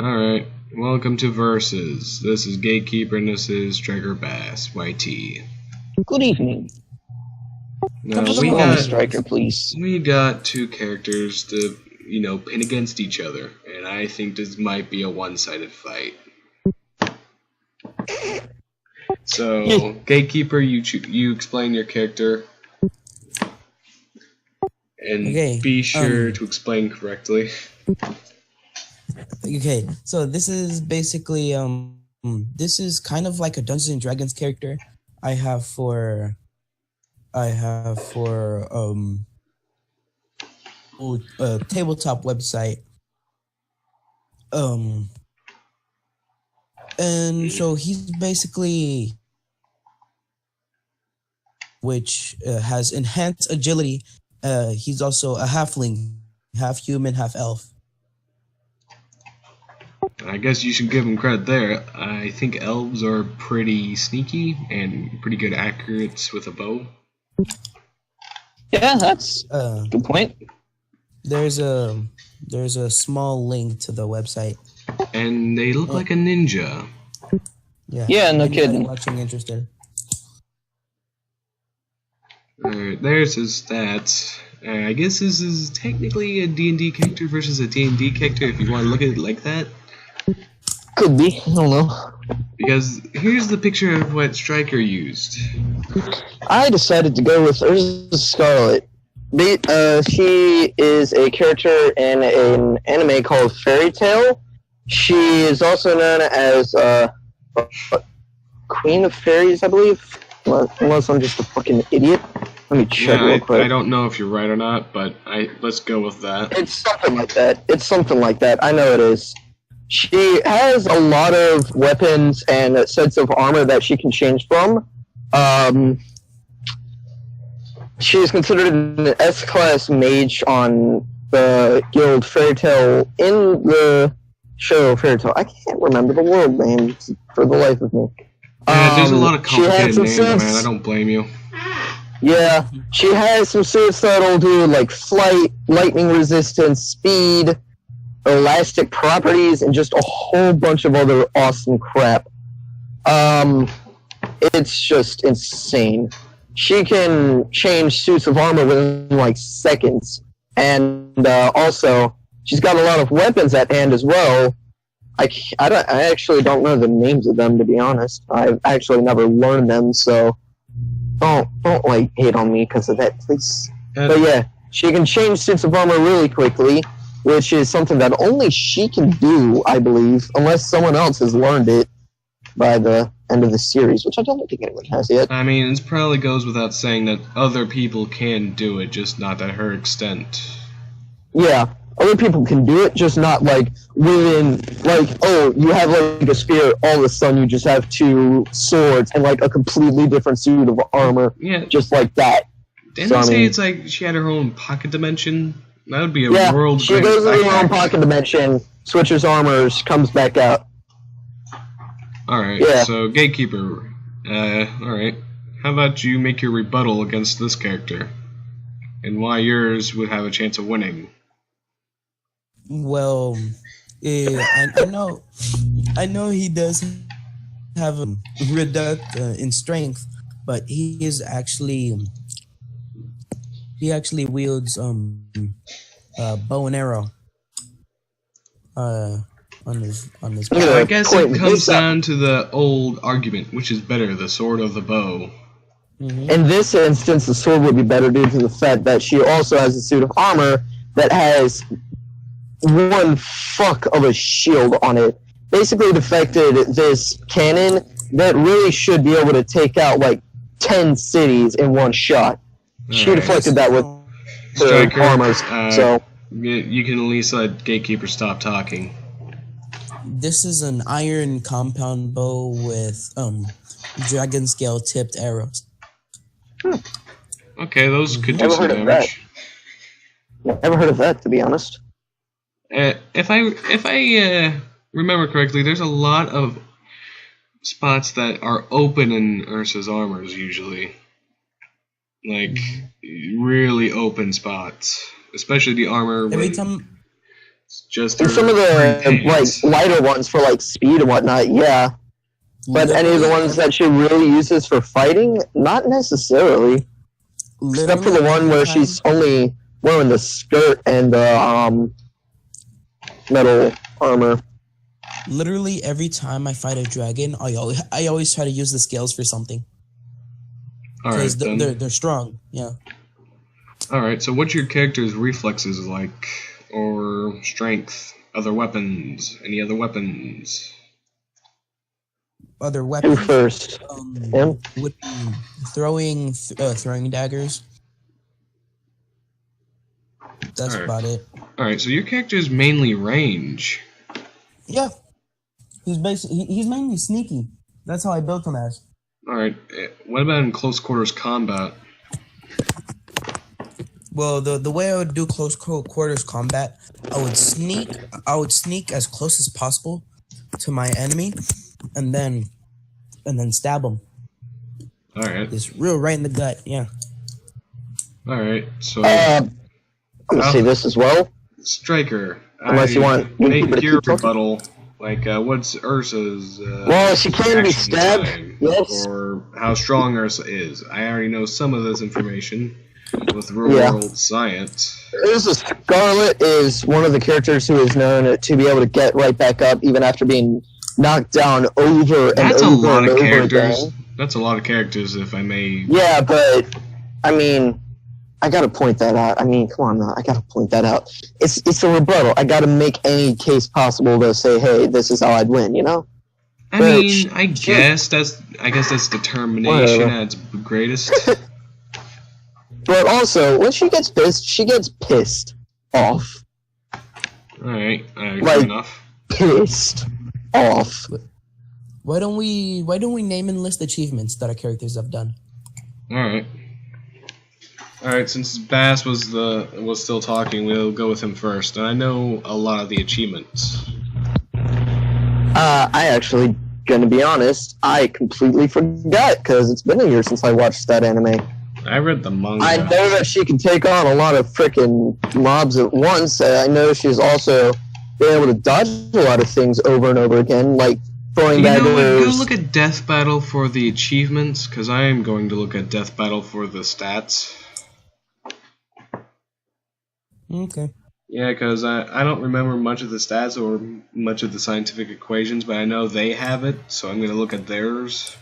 Alright, welcome to Versus. This is Gatekeeper and this is Striker Bass, YT. Good evening. Now, Just call me Striker, please. we got two characters to, pin against each other, and I think this might be a one-sided fight. So, Gatekeeper, you explain your character, and be sure to explain correctly. Okay, so this is basically this is kind of like a Dungeons and Dragons character I have for a tabletop website. And so he's basically which has enhanced agility. He's also a halfling, half human, half elf. I guess you should give him credit there. I think elves are pretty sneaky and pretty good accurates with a bow. Yeah, that's a good point. There's a small link to the website. And they look like a ninja. Yeah, no kidding. Watching interested. Alright, there's his stats. I guess this is technically a D&D character versus a D&D character if you want to look at it like that. Could be, I don't know. Because here's the picture of what Striker used. I decided to go with Urza Scarlet. She is a character in an anime called Fairy Tail. She is also known as Queen of Fairies, I believe. Unless I'm just a fucking idiot. Let me check real quick. I don't know if you're right or not, but let's go with that. It's something like that. It's something like that. I know it is. She has a lot of weapons and sets of armor that she can change from. She is considered an S-class mage on the guild Fairy Tail in the show Fairy Tail. I can't remember the world names for the life of me. Yeah, there's a lot of complicated names, man. I don't blame you. Yeah, she has some suits that'll do like flight, lightning resistance, speed, elastic properties, and just a whole bunch of other awesome crap. It's just insane. She can change suits of armor within like seconds, and also she's got a lot of weapons at hand as well. I actually don't know the names of them, to be honest. I've actually never learned them, so don't like hate on me because of that, please. But yeah, she can change suits of armor really quickly, which is something that only she can do, I believe, unless someone else has learned it by the end of the series, which I don't think anyone has yet. I mean, it probably goes without saying that other people can do it, just not at her extent. Yeah, other people can do it, just not like within, like, oh, you have like a spear, all of a sudden you just have two swords and like a completely different suit of armor, just like that. Didn't they say it's like she had her own pocket dimension? That would be a world. She goes in her own pocket dimension, switches armors, comes back out. Alright, so Gatekeeper, alright. How about you make your rebuttal against this character? And why yours would have a chance of winning? Well, I know he does have a reduct in strength, but he actually wields bow and arrow on his I guess it comes down to the old argument, which is better, the sword or the bow. In this instance, the sword would be better due to the fact that she also has a suit of armor that has one fuck of a shield on it. Basically defected this cannon that really should be able to take out like 10 cities in one shot. She deflected that with her armor, so... You can at least let Gatekeeper stop talking. This is an iron compound bow with dragon scale tipped arrows. Okay, those could do some damage. Never heard of that, to be honest. If I remember correctly, there's a lot of spots that are open in Ursa's armors usually. Like really open spots, especially the armor. It's just And her some of the pre-paint. lighter ones for speed and whatnot, yeah. But any of the ones that she really uses for fighting, not necessarily. Except for the one where she's only wearing the skirt and the metal armor. Literally every time I fight a dragon, I always try to use the scales for something. Alright, they're strong, yeah. Alright, so what's your character's reflexes like? Or strength? Other weapons? Any other weapons? Other weapons? Who first? Him? Would be throwing daggers. That's about it. Alright, so your character is mainly range. Yeah. He's mainly sneaky. That's how I built him as. Alright, what about in close quarters combat? Well, the way I would do close quarters combat, I would sneak as close as possible to my enemy, and then stab him. Alright. Just real right in the gut, yeah. Alright, so I'm gonna say this as well. Striker. Unless you want make your rebuttal. Like, what's Ursa's? Well, she can be stabbed. Yes. Or how strong Ursa is. I already know some of this information with real-world science. Ursa Scarlet is one of the characters who is known to be able to get right back up even after being knocked down over and over and over again. That's a lot of characters, if I may. Yeah, but I mean, I gotta point that out. I mean, come on now, I gotta point that out. It's a rebuttal. I gotta make any case possible to say, hey, this is how I'd win. You know? I mean, I guess that's determination at its greatest. But also, when she gets pissed off. Alright, good enough. Pissed off. Why don't we name and list achievements that our characters have done? Alright. Alright, since Bass was still talking, we'll go with him first. And I know a lot of the achievements. I actually, gonna be honest, I completely forgot, because it's been a year since I watched that anime. I read the manga. I know that she can take on a lot of frickin' mobs at once. I know she's also been able to dodge a lot of things over and over again, like throwing daggers. Go look at Death Battle for the achievements, because I am going to look at Death Battle for the stats. Okay. Yeah, because I don't remember much of the stats or much of the scientific equations, but I know they have it, so I'm going to look at theirs.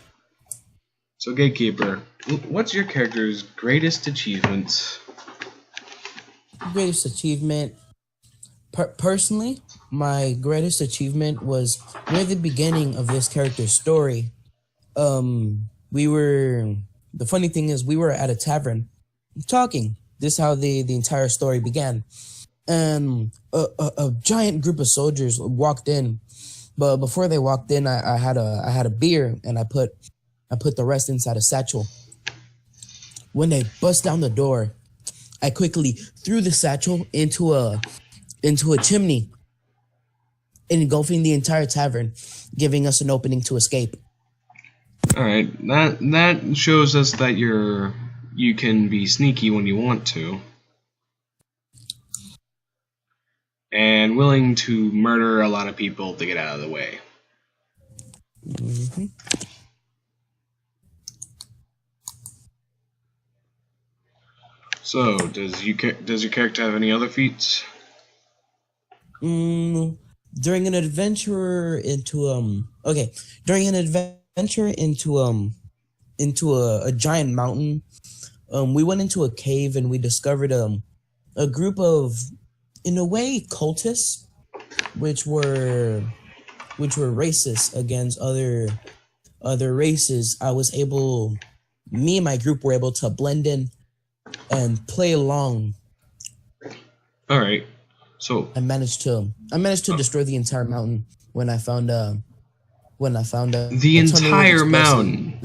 So, Gatekeeper, what's your character's greatest achievements? Greatest achievement? Personally, my greatest achievement was near the beginning of this character's story. The funny thing is, we were at a tavern talking. This is how the entire story began. And a giant group of soldiers walked in, but before they walked in, I had a beer, and I put the rest inside a satchel. When they bust down the door, I quickly threw the satchel into a chimney, engulfing the entire tavern, giving us an opening to escape. All right, that shows us that you can be sneaky when you want to. And willing to murder a lot of people to get out of the way. Mm-hmm. So, does your character have any other feats? During an adventure into a giant mountain, we went into a cave and we discovered a group of, in a way, cultists, which were racist against other races. Me and my group were able to blend in and play along. All right. So I managed to destroy the entire mountain when I found the entire mountain.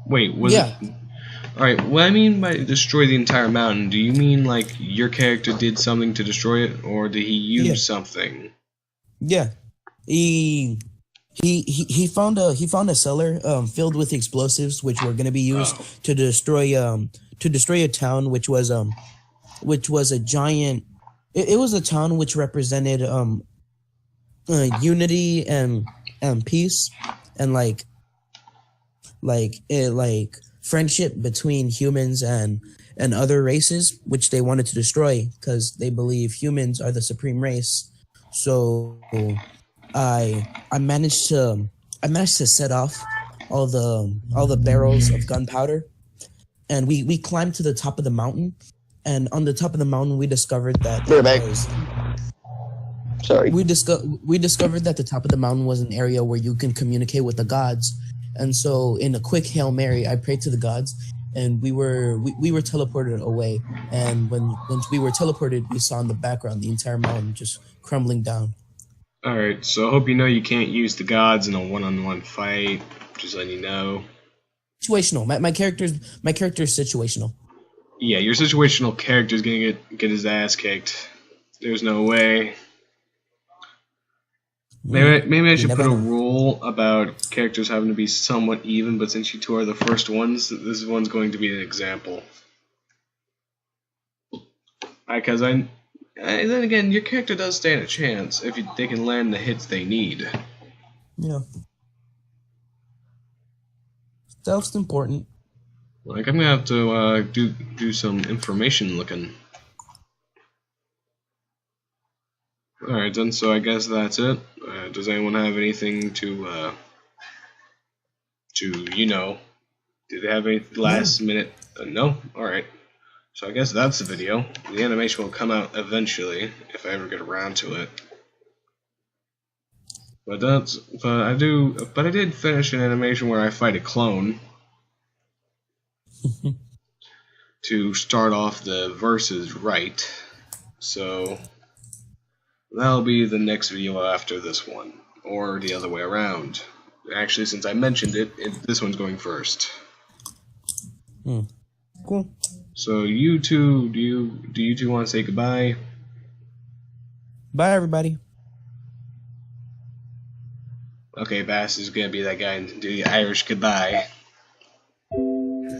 Wait, was it? All right. What I mean by destroy the entire mountain, do you mean like your character did something to destroy it, or did he use something? Yeah, he found a cellar filled with explosives, which were gonna be used to destroy a town, which was a giant it was a town which represented unity and peace and like friendship between humans and other races, which they wanted to destroy because they believe humans are the supreme race. So I managed to set off all the barrels of gunpowder, and we climbed to the top of the mountain. And on the top of the mountain, we discovered that We're back. Sorry. we discovered that the top of the mountain was an area where you can communicate with the gods. And so, in a quick Hail Mary, I prayed to the gods, and we were teleported away. And when we were teleported, we saw in the background the entire mountain just crumbling down. Alright, so I hope you know you can't use the gods in a one-on-one fight. Just letting you know. Situational. My character is situational. Yeah, your situational character's gonna get his ass kicked. There's no way. Maybe I should put a rule about characters having to be somewhat even, but since you two are the first ones, this one's going to be an example. Because then again, your character does stand a chance if they can land the hits they need. Yeah. Stealth's important. Like, I'm gonna have to do some information looking. Alright then, so I guess that's it. Does anyone have anything to do they have any last minute? No? Alright. So I guess that's the video. The animation will come out eventually, if I ever get around to it. But I did finish an animation where I fight a clone. To start off the verses right. So that'll be the next video after this one, or the other way around. Actually, since I mentioned it, this one's going first. Cool. So you two, do you two want to say goodbye? Bye, everybody. Okay, Bass is gonna be that guy and do the Irish goodbye.